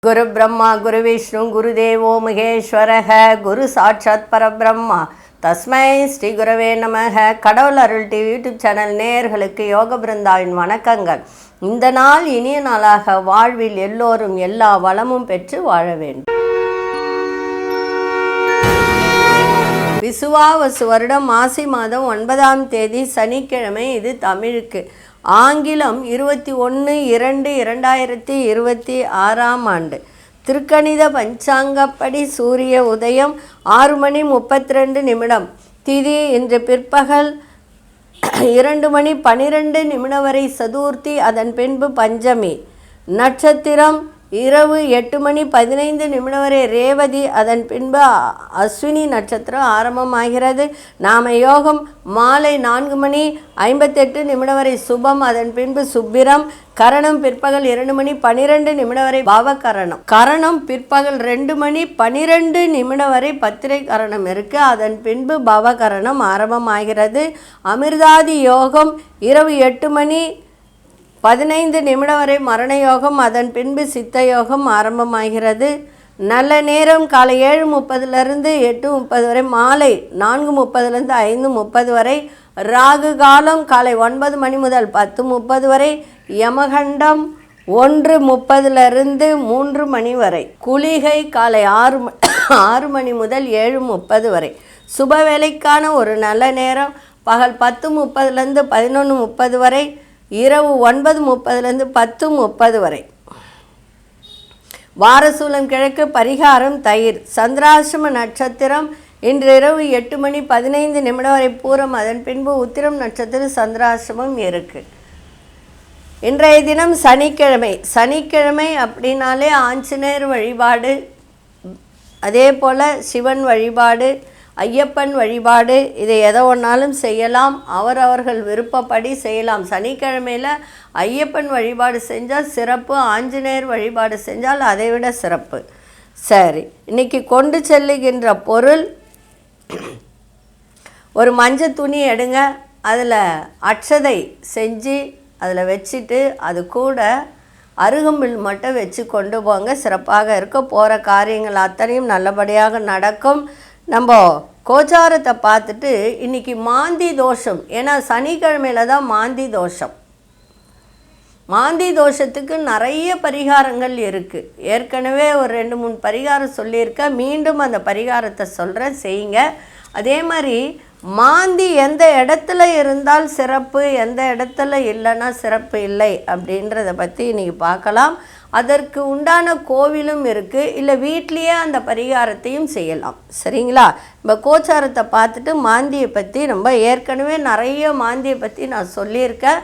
குரு பிரம்மா குரு விஷ்ணு குரு தேவோ மகேஸ்வரக குரு சாட்சாத் பரபிரம்மா தஸ்மை ஸ்ரீ குரவே நமக. கடவுள் அருள் டிவி யூடியூப் சேனல் நேயர்களுக்கு யோக பிருந்தாவின் வணக்கங்கள். இந்த நாள் இனிய நாளாக வாழ்வில் எல்லோரும் எல்லா வளமும் பெற்று வாழ வேண்டும். விசுவாவசு வருடம் மாசி மாதம் 9ஆம் தேதி சனிக்கிழமை. இது தமிழுக்கு. ஆங்கிலம் 21/2/2026ஆம் ஆண்டு. திருக்கணித பஞ்சாங்கப்படி சூரிய உதயம் 6:32 திதி இன்று பிற்பகல் 2:12 வரை சதுர்த்தி, அதன் பின்பு பஞ்சமி. நட்சத்திரம் இரவு 8:15 வரை ரேவதி, அதன் பின்பு அஸ்வினி நட்சத்திரம் ஆரம்பமாகிறது. நாம யோகம் மாலை 4:58 வரை சுபம், அதன் பின்பு சுப்பிரம். கரணம் பிற்பகல் 2:12 வரை பவகரணம். கரணம் பிற்பகல் 2:12 வரை பத்திரை கரணம் இருக்கு, அதன் பின்பு பவகரணம் ஆரம்பமாகிறது. அமிர்தாதி யோகம் இரவு 8:15 வரை மரண யோகம், அதன் பின்பு சித்த யோகம் ஆரம்பமாகிறது. நல்ல நேரம் காலை 7:30 8:30 வரை, மாலை 4:30 5:30 வரை. ராகு காலம் காலை 9 மணி முதல் 10:30 வரை. யமகண்டம் 1:30 3 மணி வரை. குளிகை காலை 6 மணி முதல் 7:30 வரை. சுப வேலைக்கான ஒரு நல்ல நேரம் பகல் 10:30 11:30 வரை. இரவு 9:30 10:30 வரை. வாரசூலம் கிழக்கு. பரிகாரம் தயிர். சந்திராசிரம நட்சத்திரம் இன்று இரவு 8:15 வரை பூரம், அதன் பின்பு உத்திரம் நட்சத்திரம் சந்திராசிரமம் இருக்கு. இன்றைய தினம் சனிக்கிழமை. சனிக்கிழமை அப்படின்னாலே ஆஞ்சநேயர் வழிபாடு, அதே போல் சிவன் வழிபாடு, ஐயப்பன் வழிபாடு, இதை எதை ஒன்றாலும் செய்யலாம். அவரவர்கள் விருப்பப்படி செய்யலாம். சனிக்கிழமையில் ஐயப்பன் வழிபாடு செஞ்சால் சிறப்பு, ஆஞ்சநேயர் வழிபாடு செஞ்சால் அதை விட சிறப்பு. சரி, இன்றைக்கி கொண்டு செல்லுகின்ற பொருள், ஒரு மஞ்சள் துணி எடுங்க, அதில் அட்சதை செஞ்சு அதில் வச்சுட்டு அது கூட அருகம்புல் மட்டும் வச்சு கொண்டு போங்க. சிறப்பாக இருக்க. போகிற காரியங்கள் அத்தனையும் நல்லபடியாக நடக்கும். நம்ம கோச்சாரத்தை பார்த்துட்டு இன்றைக்கி மாந்தி தோஷம், ஏன்னா சனிக்கிழமையில் தான் மாந்தி தோஷம். மாந்தி தோஷத்துக்கு நிறைய பரிகாரங்கள் இருக்குது. ஏற்கனவே ஒரு 2-3 பரிகாரம் சொல்லியிருக்கேன். மீண்டும் அந்த பரிகாரத்தை சொல்கிறேன், செய்யுங்க. அதே மாதிரி மாந்தி எந்த இடத்துல இருந்தால் சிறப்பு, எந்த இடத்துல இல்லைன்னா சிறப்பு இல்லை அப்படின்றத பற்றி இன்றைக்கி பார்க்கலாம். அதற்கு உண்டான கோவிலும் இருக்குது, இல்லை வீட்லேயே அந்த பரிகாரத்தையும் செய்யலாம். சரிங்களா? நம்ம கோச்சாரத்தை பார்த்துட்டு மாந்தியை பற்றி நம்ம ஏற்கனவே நிறைய மாந்தியை பற்றி நான் சொல்லியிருக்கேன்.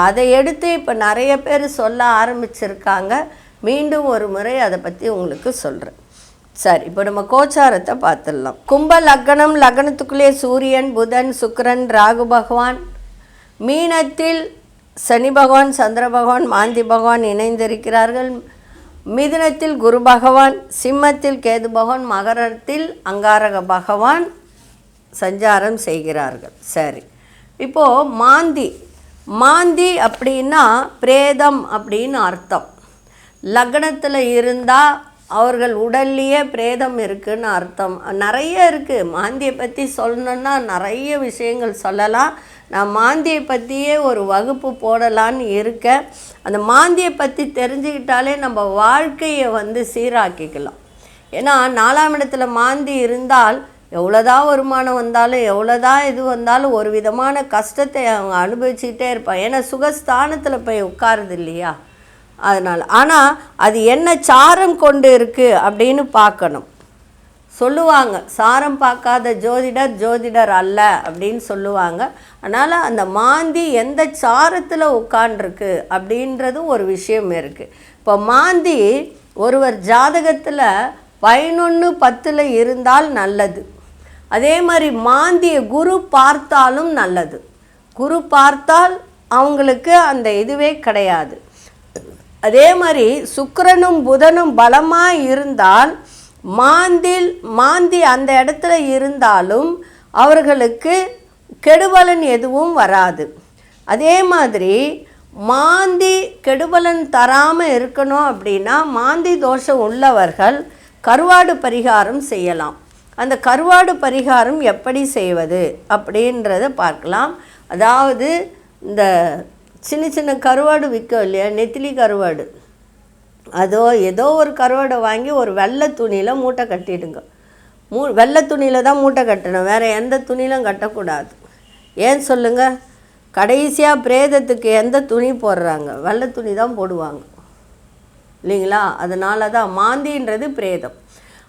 அதை எடுத்து இப்போ நிறைய பேர் சொல்ல ஆரம்பிச்சிருக்காங்க. மீண்டும் ஒரு முறை அதை பற்றி உங்களுக்கு சொல்கிறேன். சரி, இப்போ நம்ம கோச்சாரத்தை பார்த்துடலாம். கும்ப லக்னம். லக்னத்துக்குள்ளே சூரியன், புதன், சுக்கிரன், ராகு பகவான். மீனத்தில் சனி பகவான், சந்திர பகவான், மாந்தி பகவான் இணைந்திருக்கிறார்கள். மிதுனத்தில் குரு பகவான், சிம்மத்தில் கேது பகவான், மகரத்தில் அங்காரக பகவான் சஞ்சாரம் செய்கிறார்கள். சரி, இப்போது மாந்தி அப்படின்னா பிரேதம் அப்படின்னு அர்த்தம். லக்னத்தில் இருந்தால் அவர்கள் உடல்லையே பிரேதம் இருக்குதுன்னு அர்த்தம். நிறைய இருக்குது. மாந்தியை பற்றி சொல்லணுன்னா நிறைய விஷயங்கள் சொல்லலாம். நான் மாந்தியை பற்றியே ஒரு வகுப்பு போடலான்னு இருக்கேன். அந்த மாந்தியை பற்றி தெரிஞ்சுக்கிட்டாலே நம்ம வாழ்க்கையை சீராக்கிக்கலாம். ஏன்னா 4ஆம் இடத்துல மாந்தி இருந்தால் எவ்வளோதான் வருமானம் வந்தாலும், எவ்வளோதான் இது வந்தாலும் ஒரு விதமான கஷ்டத்தை அவங்க அனுபவிச்சுக்கிட்டே இருப்பாங்க. ஏன்னா சுகஸ்தானத்தில் போய் உட்காருது இல்லையா, அதனால். ஆனால் அது என்ன சாரம் கொண்டு இருக்குது அப்படின்னு பார்க்கணும். சொல்லுவாங்க, சாரம் பார்க்காத ஜோதிடர் அல்ல அப்படின்னு சொல்லுவாங்க. அதனால் அந்த மாந்தி எந்த சாரத்தில் உட்காண்டிருக்கு அப்படின்றதும் ஒரு விஷயம் இருக்குது. இப்போ மாந்தி ஒருவர் ஜாதகத்தில் 11:10 இருந்தால் நல்லது. அதே மாதிரி மாந்தியை குரு பார்த்தாலும் நல்லது. குரு பார்த்தால் அவங்களுக்கு அந்த இதுவே கிடையாது. அதே மாதிரி சுக்கிரனும் புதனும் பலமாக இருந்தால் மாந்தி அந்த இடத்துல இருந்தாலும் அவர்களுக்கு கெடுபலன் எதுவும் வராது. அதே மாதிரி மாந்தி கெடுபலன் தராமல் இருக்கணும் அப்படின்னா மாந்தி தோஷம் உள்ளவர்கள் கருவாடு பரிகாரம் செய்யலாம். அந்த கருவாடு பரிகாரம் எப்படி செய்வது அப்படின்றத பார்க்கலாம். அதாவது இந்த சின்ன சின்ன கருவாடு விற்கும் இல்லையா, நெத்திலி கருவாடு, ஏதோ ஒரு கருவாடை வாங்கி ஒரு வெள்ளை துணியில் மூட்டை கட்டிடுங்க. வெள்ளை துணியில் தான் மூட்டை கட்டணும், வேறு எந்த துணியிலும் கட்டக்கூடாது. ஏன் சொல்லுங்கள்? கடைசியாக பிரேதத்துக்கு எந்த துணி போடுறாங்க? வெள்ளை துணி தான் போடுவாங்க இல்லைங்களா? அதனால தான் மாந்தின்றது பிரேதம்.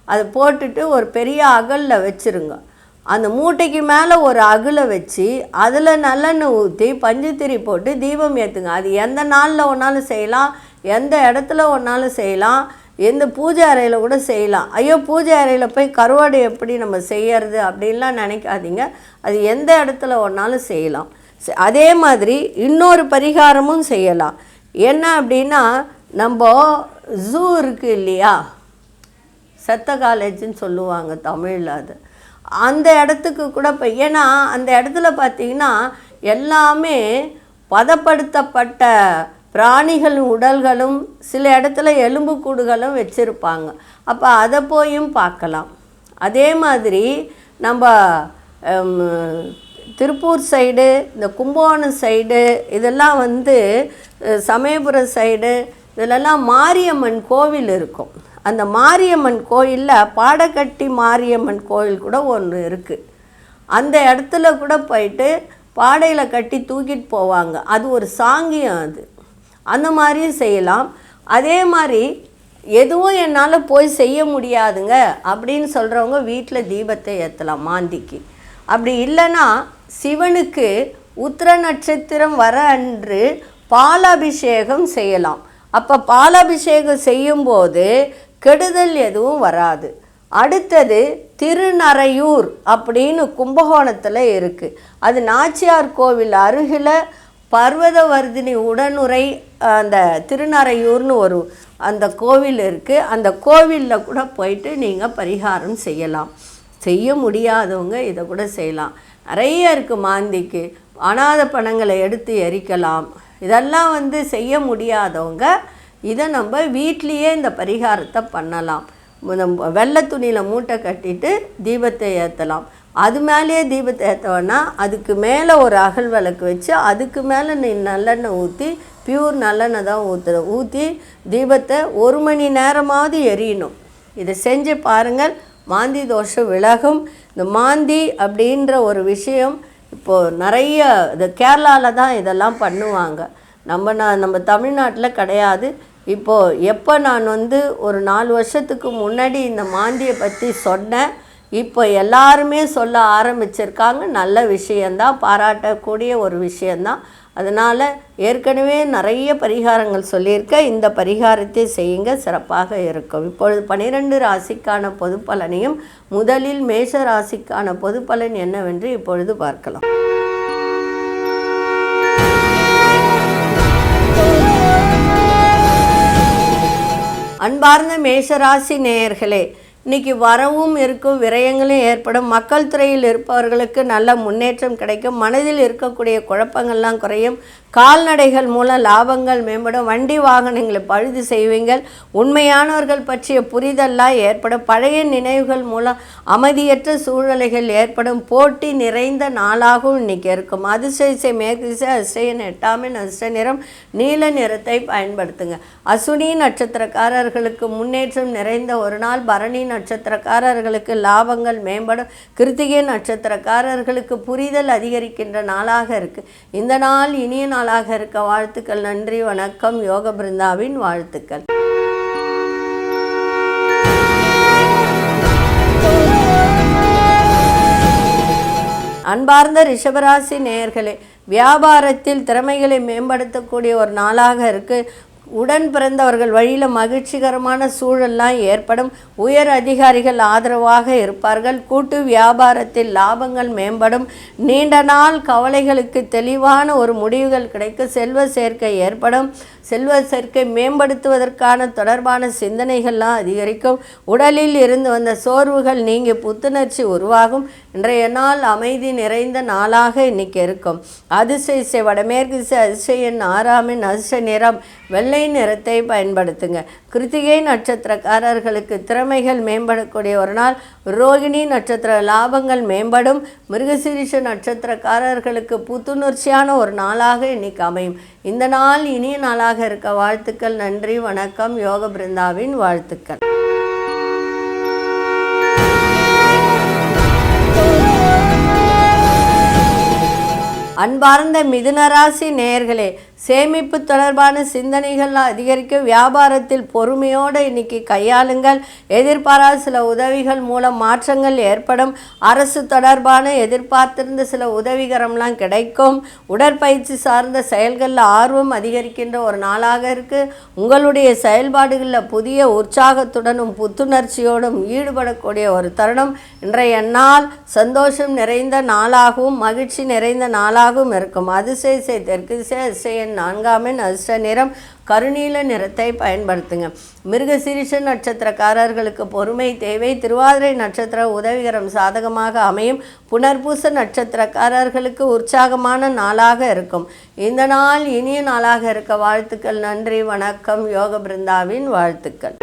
அதை போட்டுட்டு ஒரு பெரிய அகலில் வச்சுருங்க. அந்த மூட்டைக்கு மேலே ஒரு அகலை வச்சு அதில் நல்லெண்ணெய் ஊற்றி பஞ்சுத்திரி போட்டு தீபம் ஏற்றுங்க. அது எந்த நாளில் ஒன்றாலும் செய்யலாம், எந்த இடத்துல ஒன்றாலும் செய்யலாம், எந்த பூஜை அறையில் கூட செய்யலாம். ஐயோ பூஜை அறையில் போய் கருவாடு எப்படி நம்ம செய்யறது அப்படின்லாம் நினைக்காதீங்க. அது எந்த இடத்துல ஒன்றாலும் செய்யலாம். அதே மாதிரி இன்னொரு பரிகாரமும் செய்யலாம். என்ன அப்படின்னா, நம்ம ஜூ இருக்குது இல்லையா, செத்த காலேஜுன்னு சொல்லுவாங்க தமிழில், அது அந்த இடத்துக்கு கூட இப்போ, ஏன்னா அந்த இடத்துல பார்த்திங்கன்னா எல்லாமே பதப்படுத்தப்பட்ட பிராணிகள் உடல்களும் சில இடத்துல எலும்புக்கூடுகளும் வச்சுருப்பாங்க. அப்போ அதை போயும் பார்க்கலாம். அதே மாதிரி நம்ம திருப்பூர் சைடு, இந்த கும்பகோணம் சைடு, இதெல்லாம் சமயபுரம் சைடு, இதிலெல்லாம் மாரியம்மன் கோவில் இருக்கும். அந்த மாரியம்மன் கோயிலில் பாடக்கட்டி மாரியம்மன் கோயில் கூட ஒன்று இருக்குது. அந்த இடத்துல கூட போயிட்டு பாடையில் கட்டி தூக்கிட்டு போவாங்க. அது ஒரு சாங்கியம். அது அந்த மாதிரியும் செய்யலாம். அதே மாதிரி எதுவும் என்னால் போய் செய்ய முடியாதுங்க அப்படின்னு சொல்கிறவங்க வீட்டில் தீபத்தை ஏற்றலாம் மாந்திக்கு. அப்படி இல்லைன்னா சிவனுக்கு உத்திர நட்சத்திரம் வர அன்று பாலாபிஷேகம் செய்யலாம். அப்போ பாலாபிஷேகம் செய்யும்போது கெடுதல் எதுவும் வராது. அடுத்தது திருநறையூர் அப்படின்னு கும்பகோணத்தில் இருக்குது. அது நாச்சியார் கோவில் அருகில் பர்வதவர்தினி உடனுரை அந்த திருநறையூர்னு ஒரு அந்த கோவில் இருக்குது. அந்த கோவிலில் கூட போயிட்டு நீங்கள் பரிகாரம் செய்யலாம். செய்ய முடியாதவங்க இதை கூட செய்யலாம். நிறைய இருக்குது மாந்திக்கு. அனாதை பணங்களை எடுத்து எரிக்கலாம். இதெல்லாம் செய்ய முடியாதவங்க இதை நம்ம வீட்லேயே இந்த பரிகாரத்தை பண்ணலாம். வெள்ளை துணியில் மூட்டை கட்டிட்டு தீபத்தை ஏற்றலாம். அது மேலேயே தீபத்தை ஏற்றோன்னா அதுக்கு மேலே ஒரு அகல் விளக்கு வச்சு அதுக்கு மேலே நீ நல்லெண்ணெய் ஊற்றி, பியூர் நல்லெண்ணெய் தான் ஊற்றி தீபத்தை 1 மணி நேரமாவது எரியணும். இதை செஞ்சு பாருங்கள், மாந்தி தோஷம் விலகும். இந்த மாந்தி அப்படின்ற ஒரு விஷயம் இப்போது நிறைய இது கேரளாவில் தான் இதெல்லாம் பண்ணுவாங்க. நம்ம தமிழ்நாட்டில் கிடையாது. இப்போது எப்போ நான் ஒரு 4 வருஷத்துக்கு முன்னாடி இந்த மாந்தியை பற்றி சொன்னேன், இப்போ எல்லாருமே சொல்ல ஆரம்பிச்சிருக்காங்க. நல்ல விஷயந்தான், பாராட்டக்கூடிய ஒரு விஷயந்தான். அதனால் ஏற்கனவே நிறைய பரிகாரங்கள் சொல்லியிருக்கேன். இந்த பரிகாரத்தை செய்யுங்க, சிறப்பாக இருக்கும். இப்பொழுது 12 ராசிக்கான பொது பலனையும் முதலில் மேஷ ராசிக்கான பொது பலன் என்னவென்று இப்பொழுது பார்க்கலாம். அன்பார்ந்த மேஷராசி நேயர்களே, இன்றைக்கி வரவும் இருக்கும், விரயங்களும் ஏற்படும். மக்கள் துறையில் இருப்பவர்களுக்கு நல்ல முன்னேற்றம் கிடைக்கும். மனதில் இருக்கக்கூடிய குழப்பங்கள்லாம் குறையும். கால்நடைகள் மூலம் லாபங்கள் மேம்படும். வண்டி வாகனங்களை பழுது செய்வீங்கள். உண்மையானவர்கள் பற்றிய புரிதல்லாம் ஏற்படும். பழைய நினைவுகள் மூலம் அமைதியற்ற சூழ்நிலைகள் ஏற்படும். போட்டி நிறைந்த நாளாகவும் இன்றைக்கி இருக்கும். அதிசய மேற்திசை அதிசயன் 8ஆம் அதிர்ஷ்ட நிறம் நீல நிறத்தை பயன்படுத்துங்க. அசுனி நட்சத்திரக்காரர்களுக்கு முன்னேற்றம் நிறைந்த ஒரு நாள். பரணி நட்சத்திரக்காரர்களுக்கு லாபங்கள் மேம்படும். கிருத்திகை நட்சத்திரக்காரர்களுக்கு புரிதல் அதிகரிக்கின்ற நாளாக இருக்குது. இந்த நாள் இனிய நாளாக இருக்க வாழ்த்துக்கள். நன்றி, வணக்கம். யோக பிருந்தாவின் வாழ்த்துக்கள். அன்பார்ந்த ரிஷபராசி நேயர்களே, வியாபாரத்தில் திறமைகளை மேம்படுத்தக்கூடிய ஒரு நாளாக இருக்குது. உடன் பிறந்தவர்கள் வழியில் மகிழ்ச்சிகரமான சூழல்லாம் ஏற்படும். உயர் அதிகாரிகள் ஆதரவாக இருப்பார்கள். கூட்டு வியாபாரத்தில் லாபங்கள் மேம்படும். நீண்ட நாள் கவலைகளுக்கு தெளிவான ஒரு முடிவுகள் கிடைக்கும். செல்வ சேர்க்கை ஏற்படும். செல்வ சேர்க்கை மேம்படுத்துவதற்கான தொடர்பான சிந்தனைகள்லாம் அதிகரிக்கும். உடலில் இருந்து வந்த சோர்வுகள் நீங்கி புத்துணர்ச்சி உருவாகும். இன்றைய நாள் அமைதி நிறைந்த நாளாக இன்னைக்கு இருக்கும். அதிசய வடமேற்கு அதிசயன் 6 அதிர்ஷ்ட நிறம் வெள்ளை நிறத்தை பயன்படுத்துங்க. கிருத்திகை நட்சத்திரக்காரர்களுக்கு திறமைகள் மேம்படக்கூடிய ஒரு நாள். ரோகிணி நட்சத்திர லாபங்கள் மேம்படும். மிருகசீரிஷ நட்சத்திரக்காரர்களுக்கு புத்துணர்ச்சியான ஒரு நாளாக இன்னைக்கு அமையும். இந்த நாள் இனிய நாளாக இருக்க வாழ்த்துக்கள். நன்றி, வணக்கம். யோக பிருந்தாவின் வாழ்த்துக்கள். அன்பார்ந்த மிதுனராசி நேயர்களே, சேமிப்பு தொடர்பான சிந்தனைகள் அதிகரிக்க வியாபாரத்தில் பொறுமையோடு இன்னைக்கு கையாளுங்கள். எதிர்பாராத சில உதவிகள் மூலம் மாற்றங்கள் ஏற்படும். அரசு தொடர்பான எதிர்பார்த்திருந்த சில உதவிகரம்லாம் கிடைக்கும். உடற்பயிற்சி சார்ந்த செயல்களில் ஆர்வம் அதிகரிக்கின்ற ஒரு நாளாக இருக்குது. உங்களுடைய செயல்பாடுகளில் புதிய உற்சாகத்துடனும் புத்துணர்ச்சியோடும் ஈடுபடக்கூடிய ஒரு தருணம். இன்றைய நாள் சந்தோஷம் நிறைந்த நாளாகவும் மகிழ்ச்சி நிறைந்த நாளாகவும் இருக்கும். அதிசய தெற்கு திசை 4 அதிர்ஷ்ட நிறம் கருநீல நிறத்தை பயன்படுத்துங்க. மிருகசீரிஷ நட்சத்திரக்காரர்களுக்கு பொறுமை தேவை. திருவாதிரை நட்சத்திர உதவிகரம் சாதகமாக அமையும். புனர்பூச நட்சத்திரக்காரர்களுக்கு உற்சாகமான நாளாக இருக்கும். இந்த நாள் இனிய நாளாக இருக்க வாழ்த்துக்கள். நன்றி, வணக்கம். யோக பிருந்தாவின் வாழ்த்துக்கள்.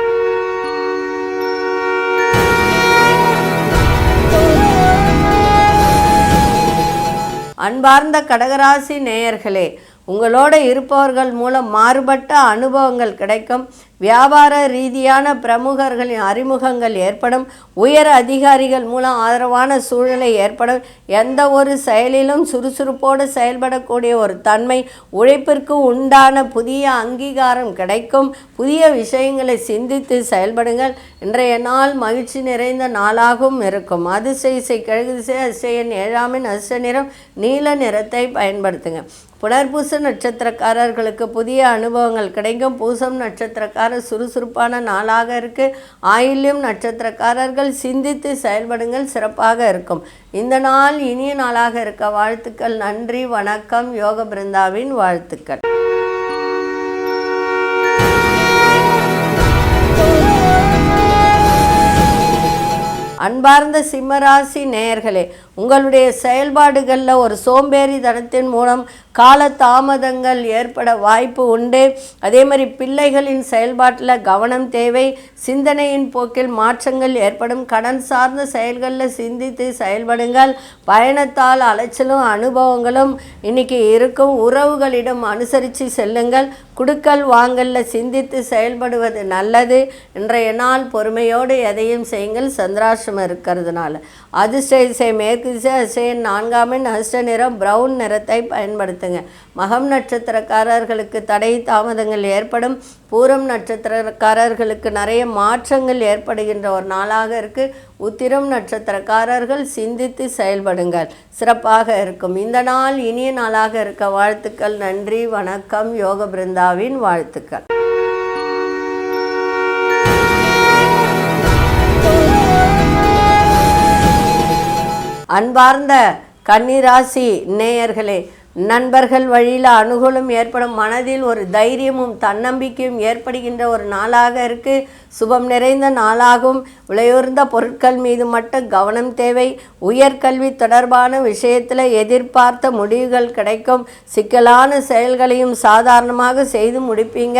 அன்பார்ந்த கடகராசி நேயர்களே, உங்களோட இருப்பவர்கள் மூலம் மாறுபட்ட அனுபவங்கள் கிடைக்கும். வியாபார ரீதியான பிரமுகர்களின் அறிமுகங்கள் ஏற்படும். உயர் அதிகாரிகள் மூலம் ஆதரவான சூழ்நிலை ஏற்படும். எந்த ஒரு செயலிலும் சுறுசுறுப்போடு செயல்படக்கூடிய ஒரு தன்மை. உழைப்பிற்கு உண்டான புதிய அங்கீகாரம் கிடைக்கும். புதிய விஷயங்களை சிந்தித்து செயல்படுங்கள். இன்றைய நாள் மகிழ்ச்சி நிறைந்த நாளாகவும் இருக்கும். அதிசய கிழக்கு திசை அதிசயன் 7 அதிர்ஷ்ட நிறம் நீல நிறத்தை பயன்படுத்துங்க. புனர்பூச நட்சத்திரக்காரர்களுக்கு புதிய அனுபவங்கள் கிடைக்கும். பூசம் நட்சத்திரக்காரர் சுறுசுறுப்பான நாளாக இருக்குது. ஆயில்யம் நட்சத்திரக்காரர்கள் சிந்தித்து செயல்படுங்கள், சிறப்பாக இருக்கும். இந்த நாள் இனிய நாளாக இருக்க வாழ்த்துக்கள். நன்றி, வணக்கம். யோக பிருந்தாவின் வாழ்த்துக்கள். அன்பார்ந்த சிம்மராசி நேயர்களே, உங்களுடைய செயல்பாடுகளில் ஒரு சோம்பேறித்தனத்தின் மூலம் கால தாமதங்கள் ஏற்பட வாய்ப்பு உண்டு. அதே மாதிரி பிள்ளைகளின் செயல்பாட்டில் கவனம் தேவை. சிந்தனையின் போக்கில் மாற்றங்கள் ஏற்படும். கடன் சார்ந்த செயல்களில் சிந்தித்து செயல்படுங்கள். பயணத்தால் அலைச்சலும் அனுபவங்களும் இன்னைக்கு இருக்கும். உறவுகளிடம் அனுசரித்து செல்லுங்கள். குடுக்கல் வாங்கலில் சிந்தித்து செயல்படுவது நல்லது. இன்றைய நாள் பொறுமையோடு எதையும் செய்யுங்கள், சந்திராசிரமம் இருக்கிறதுனால. அதிர்ஷ்ட மேற்கு திசை அதிசயன் 4 அதிர்ஷ்ட நிறம் பிரவுன் நிறத்தை பயன்படுத்துங்க. மகம் நட்சத்திரக்காரர்களுக்கு தடை தாமதங்கள் ஏற்படும். பூரம் நட்சத்திரக்காரர்களுக்கு நிறைய மாற்றங்கள் ஏற்படுகின்ற ஒரு நாளாக இருக்குது. உத்திரம் நட்சத்திரக்காரர்கள் சிந்தித்து செயல்படுங்கள், சிறப்பாக இருக்கும். இந்த நாள் இனிய நாளாக இருக்க வாழ்த்துக்கள். நன்றி, வணக்கம். யோக பிருந்தாவின் வாழ்த்துக்கள். அன்பார்ந்த கன்னிராசி நேயர்களே, நண்பர்கள் வழியில் அனுகூலம் ஏற்படும். மனதில் ஒரு தைரியமும் தன்னம்பிக்கையும் ஏற்படுகின்ற ஒரு நாளாக இருக்குது. சுபம் நிறைந்த நாளாகும். விலையுயர்ந்த பொருட்கள் மீது மட்டும் கவனம் தேவை. உயர்கல்வி தொடர்பான விஷயத்தில் எதிர்பார்த்த முடிவுகள் கிடைக்கும். சிக்கலான செயல்களையும் சாதாரணமாக செய்து முடிப்பீங்க.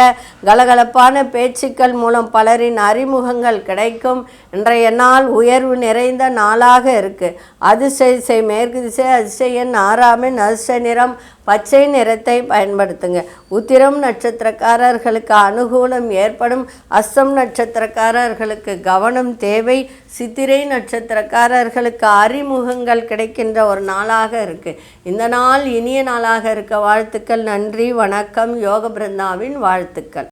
கலகலப்பான பேச்சுக்கள் மூலம் பலரின் அறிமுகங்கள் கிடைக்கும். இன்றைய நாள் உயர்வு நிறைந்த நாளாக இருக்குது. அதிசய மேற்கு திசை அதிசயன் 6 அதிர்ஷ்ட நிறம் பச்சை நிறத்தை பயன்படுத்துங்க. உத்திரம் நட்சத்திரக்காரர்களுக்கு அனுகூலம் ஏற்படும். அஸ்தம் நட்சத்திரக்காரர்களுக்கு கவனம் தேவை. சித்திரை நட்சத்திரக்காரர்களுக்கு அறிமுகங்கள் கிடைக்கின்ற ஒரு நாளாக இருக்குது. இந்த நாள் இனிய நாளாக இருக்க வாழ்த்துக்கள். நன்றி, வணக்கம். யோக பிருந்தாவின் வாழ்த்துக்கள்.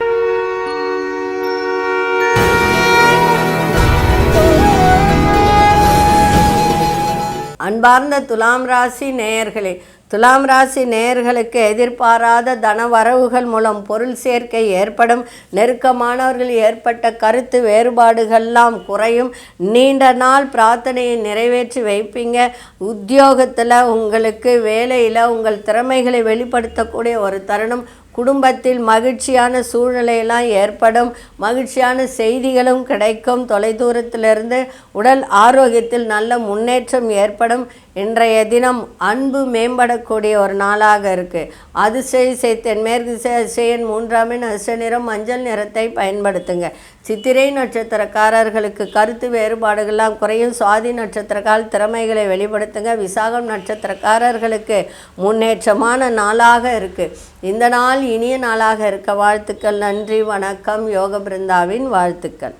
அன்பார்ந்த துலாம் ராசி நேயர்களே, துலாம் ராசி நேயர்களுக்கு எதிர்பாராத தன வரவுகள் மூலம் பொருள் சேர்க்கை ஏற்படும். நெருக்கமானவர்கள் ஏற்பட்ட கருத்து வேறுபாடுகள்லாம் குறையும். நீண்ட நாள் பிரார்த்தனையை நிறைவேற்றி வைப்பீங்க. உத்தியோகத்தில் உங்களுக்கு வேலையில் உங்கள் திறமைகளை வெளிப்படுத்தக்கூடிய ஒரு தருணம். குடும்பத்தில் மகிழ்ச்சியான சூழ்நிலையெல்லாம் ஏற்படும். மகிழ்ச்சியான செய்திகளும் கிடைக்கும். தொலைதூரத்திலிருந்து உடல் ஆரோக்கியத்தில் நல்ல முன்னேற்றம் ஏற்படும். இன்றைய தினம் அன்பு மேம்படக்கூடிய ஒரு நாளாக இருக்குது. அதிசய தென்மேற்கு திசை அதிசயன் 3ஆம் எண் அதிர்ஷ்ட நிறம் மஞ்சள் நிறத்தை பயன்படுத்துங்க. சித்திரை நட்சத்திரக்காரர்களுக்கு கருத்து வேறுபாடுகள்லாம் குறையும். சுவாதி நட்சத்திரக்கால் திறமைகளை வெளிப்படுத்துங்க. விசாகம் நட்சத்திரக்காரர்களுக்கு முன்னேற்றமான நாளாக இருக்குது. இந்த நாள் இனிய நாளாக இருக்க வாழ்த்துக்கள். நன்றி, வணக்கம். யோக பிருந்தாவின் வாழ்த்துக்கள்.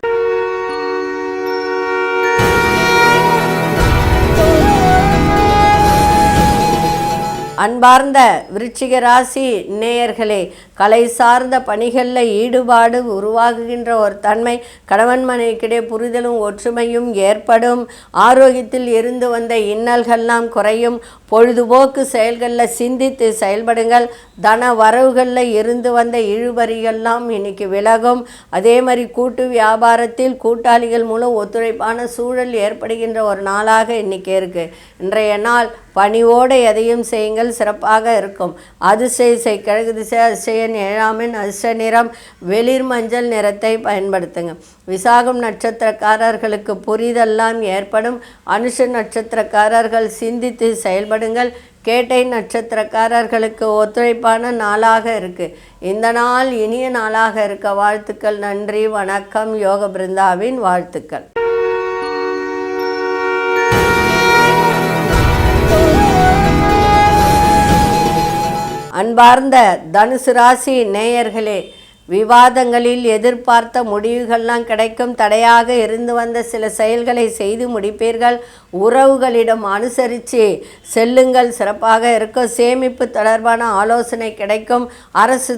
அன்பார்ந்த விருச்சிக ராசி நேயர்களே, கலை சார்ந்த பணிகளில் ஈடுபாடு உருவாகுகின்ற ஒரு தன்மை, கணவன் மனைவிக்கிடையே புரிதலும் ஒற்றுமையும் ஏற்படும். ஆரோக்கியத்தில் இருந்து வந்த இன்னல்கள்லாம் குறையும். பொழுதுபோக்கு செயல்களில் சிந்தித்து செயல்படுங்கள். தன வரவுகளில் இருந்து வந்த இழுபறிகள்லாம் இன்னைக்கு விலகும். அதே மாதிரி கூட்டு வியாபாரத்தில் கூட்டாளிகள் மூலம் ஒத்துழைப்பான சூழல் ஏற்படுகின்ற ஒரு நாளாக இன்னைக்கு இருக்குது. இன்றைய நாள் பணிவோடு எதையும் செய்யுங்கள், சிறப்பாக இருக்கும். அதிசய கிழக்கு திசை அதிசயன் 7ஆம் எண் அதிர்ஷ்ட நிறம் வெளிர் மஞ்சள் நிறத்தை பயன்படுத்துங்க. விசாகம் நட்சத்திரக்காரர்களுக்கு புரிதெல்லாம் ஏற்படும். அனுஷ நட்சத்திரக்காரர்கள் சிந்தித்து செயல்படுங்கள். கேட்டை நட்சத்திரக்காரர்களுக்கு ஒத்துழைப்பான நாளாக இருக்குது. இந்த நாள் இனிய நாளாக இருக்க வாழ்த்துக்கள். நன்றி, வணக்கம். யோக பிருந்தாவின் வாழ்த்துக்கள். அன்பார்ந்த தனுசு ராசி நேயர்களே, விவாதங்களில் எதிர்பார்த்த முடிவுகள்லாம் கிடைக்கும். தடையாக இருந்து வந்த சில செயல்களை செய்து முடிப்பீர்கள். உறவுகளிடம் அனுசரித்து செல்லுங்கள், சிறப்பாக இருக்கும். சேமிப்பு தொடர்பான ஆலோசனை கிடைக்கும். அரசு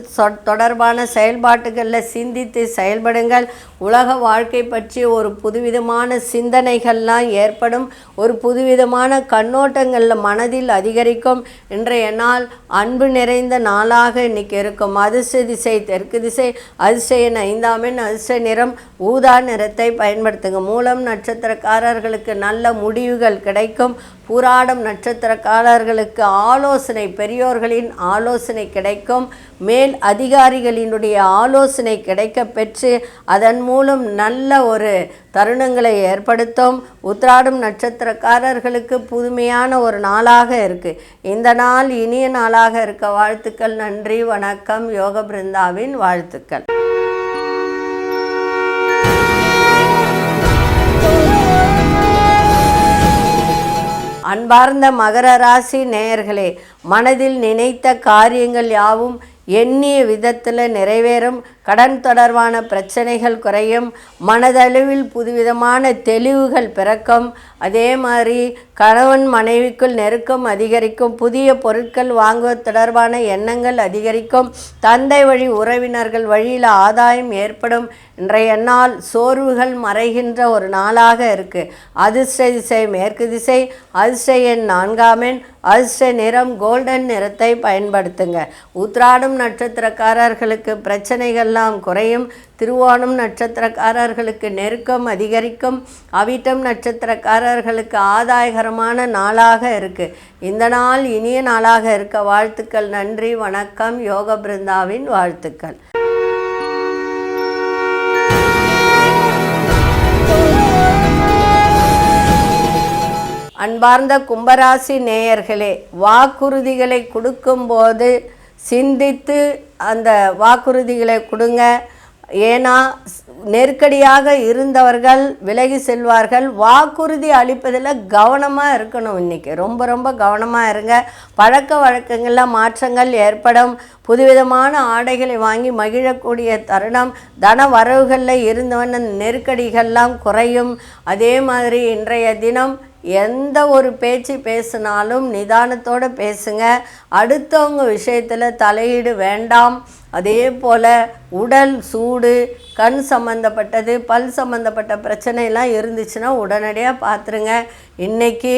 தொடர்பான செயல்பாட்டுகளில் சிந்தித்து செயல்படுங்கள். உலக வாழ்க்கை பற்றி ஒரு புதுவிதமான சிந்தனைகள்லாம் ஏற்படும். ஒரு புதுவிதமான கண்ணோட்டங்களில் மனதில் அதிகரிக்கும். இன்றைய நாள் அன்பு நிறைந்த நாளாக இன்னைக்கு இருக்கும். அதிர்ஷ்ட திசை தெற்கு திசை, அதிர்ஷ்ட 5ஆம் எண் அதிர்ஷ்ட நிறம் ஊதா நிறத்தை பயன்படுத்துங்க. மூலம் நட்சத்திரக்காரர்களுக்கு நல்ல முடிவுகள் கிடைக்கும். பூராடம் நட்சத்திரக்காரர்களுக்கு ஆலோசனை, பெரியோர்களின் ஆலோசனை கிடைக்கும். மேல் அதிகாரிகளினுடைய ஆலோசனை கிடைக்க பெற்று அதன் மூலம் நல்ல ஒரு தருணங்களை ஏற்படுத்தும். உத்திராடம் நட்சத்திரக்காரர்களுக்கு புதுமையான ஒரு நாளாக இருக்குது. இந்த நாள் இனிய நாளாக இருக்க வாழ்த்துக்கள். நன்றி, வணக்கம். யோக பிருந்தாவின் வாழ்த்துக்கள். அன்பார்ந்த மகர ராசி நேயர்களே, மனதில் நினைத்த காரியங்கள் யாவும் எண்ணிய விதத்தில் நிறைவேறும். கடன் தொடர்பான பிரச்சனைகள் குறையும். மனதளவில் புதுவிதமான தெளிவுகள் பிறக்கும். அதே மாதிரி கணவன் மனைவிக்குள் நெருக்கம் அதிகரிக்கும். புதிய பொருட்கள் வாங்குவது தொடர்பான எண்ணங்கள் அதிகரிக்கும். தந்தை வழி உறவினர்கள் வழியில் ஆதாயம் ஏற்படும். இன்றைய நாள் சோர்வுகள் மறைகின்ற ஒரு நாளாக இருக்குது. அதிர்ஷ்ட திசை மேற்கு திசை, அதிர்ஷ்ட எண் 4ஆம் எண், அதிர்ஷ்ட நிறம் கோல்டன் நிறத்தை பயன்படுத்துங்க. உத்திராடம் நட்சத்திரக்காரர்களுக்கு பிரச்சனைகள்லாம் குறையும். திருவோணம் நட்சத்திரக்காரர்களுக்கு நெருக்கம் அதிகரிக்கும். அவிட்டம் நட்சத்திரக்காரர்களுக்கு ஆதாயகரமான நாளாக இருக்குது. இந்த நாள் இனிய நாளாக இருக்க வாழ்த்துக்கள். நன்றி, வணக்கம். யோக பிருந்தாவின் வாழ்த்துக்கள். அன்பார்ந்த கும்பராசி நேயர்களே, வாக்குறுதிகளை கொடுக்கும்போது சிந்தித்து அந்த வாக்குறுதிகளை கொடுங்க. ஏன்னா நெருக்கடியாக இருந்தவர்கள் விலகி செல்வார்கள். வாக்குறுதி அளிப்பதில் கவனமாக இருக்கணும். இன்றைக்கி ரொம்ப கவனமாக இருங்க. பழக்க வழக்கங்களில் மாற்றங்கள் ஏற்படும். புதுவிதமான ஆடைகளை வாங்கி மகிழக்கூடிய தருணம். தன வரவுகளில் இருந்தவன நெருக்கடிகள்லாம் குறையும். அதே மாதிரி இன்றைய தினம் எந்த ஒரு பேச்சு பேசினாலும் நிதானத்தோடு பேசுங்க. அடுத்தவங்க விஷயத்தில் தலையீடு வேண்டாம். அதே போல் உடல் சூடு, கண் சம்மந்தப்பட்டது, பல் சம்மந்தப்பட்ட பிரச்சனைலாம் இருந்துச்சுன்னா உடனடியாக பார்த்துருங்க. இன்றைக்கி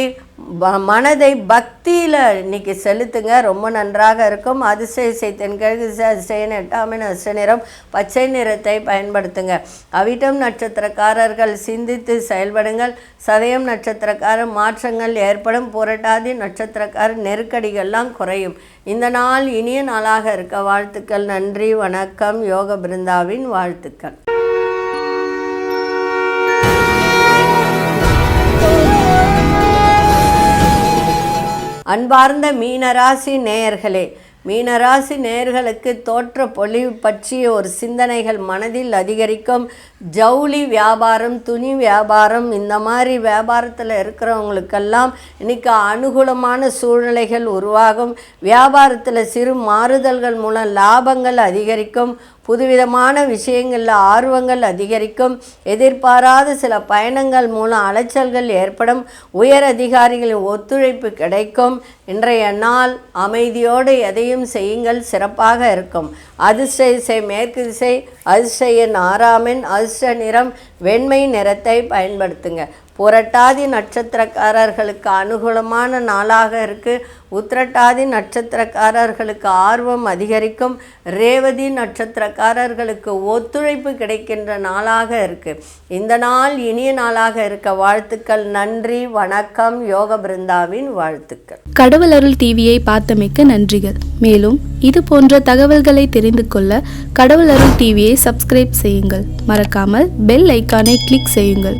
மனதை பக்தியில் இன்றைக்கி செலுத்துங்க, ரொம்ப நன்றாக இருக்கும். அதிசய தென்கிழக்கு அதிசயன் 8ஆம் எண் அதிர்ஷ்ட நிறம் பச்சை நிறத்தை பயன்படுத்துங்க. அவிட்டம் நட்சத்திரக்காரர்கள் சிந்தித்து செயல்படுங்கள். சதயம் நட்சத்திரக்காரர் மாற்றங்கள் ஏற்படும். புரட்டாதி நட்சத்திரக்காரர் நெருக்கடிகள்லாம் குறையும். இந்த நாள் இனிய நாளாக இருக்க வாழ்த்துக்கள். நன்றி, வணக்கம். யோக பிருந்தாவின் வாழ்த்துக்கள். அன்பார்ந்த மீனராசி நேயர்களே, மீனராசி நேயர்களுக்கு தோற்ற பொலிவு பற்றிய ஒரு சிந்தனைகள் மனதில் அதிகரிக்கும். ஜவுளி வியாபாரம், துணி வியாபாரம், இந்த மாதிரி வியாபாரத்தில் இருக்கிறவங்களுக்கெல்லாம் இன்றைக்கி அனுகூலமான சூழ்நிலைகள் உருவாகும். வியாபாரத்தில் சிறு மாறுதல்கள் மூலம் லாபங்கள் அதிகரிக்கும். புதுவிதமான விஷயங்களில் ஆர்வங்கள் அதிகரிக்கும். எதிர்பாராத சில பயணங்கள் மூலம் அலைச்சல்கள் ஏற்படும். உயர் அதிகாரிகளின் ஒத்துழைப்பு கிடைக்கும். இன்றைய நாள் அமைதியோடு எதையும் செய்யுங்கள், சிறப்பாக இருக்கும். அதிர்ஷ்ட திசை மேற்கு திசை, அதிர்ஷ்ட எண் 6ஆம் எண், அதிர்ஷ்ட நிறம் வெண்மை நிறத்தை பயன்படுத்துங்க. புரட்டாதி நட்சத்திரக்காரர்களுக்கு அனுகூலமான நாளாக இருக்குது. உத்திரட்டாதி நட்சத்திரக்காரர்களுக்கு ஆர்வம் அதிகரிக்கும். ரேவதி நட்சத்திரக்காரர்களுக்கு ஒத்துழைப்பு கிடைக்கின்ற நாளாக இருக்குது. இந்த நாள் இனிய நாளாக இருக்க வாழ்த்துக்கள். நன்றி, வணக்கம். யோக பிருந்தாவின் வாழ்த்துக்கள். கடவுள் அருள் டிவியை பார்த்தமைக்க நன்றிகள். மேலும் இது போன்ற தகவல்களை தெரிந்து கொள்ள கடவுள் அருள் டிவியை சப்ஸ்கிரைப் செய்யுங்கள். மறக்காமல் பெல் ஐக்கானை கிளிக் செய்யுங்கள்.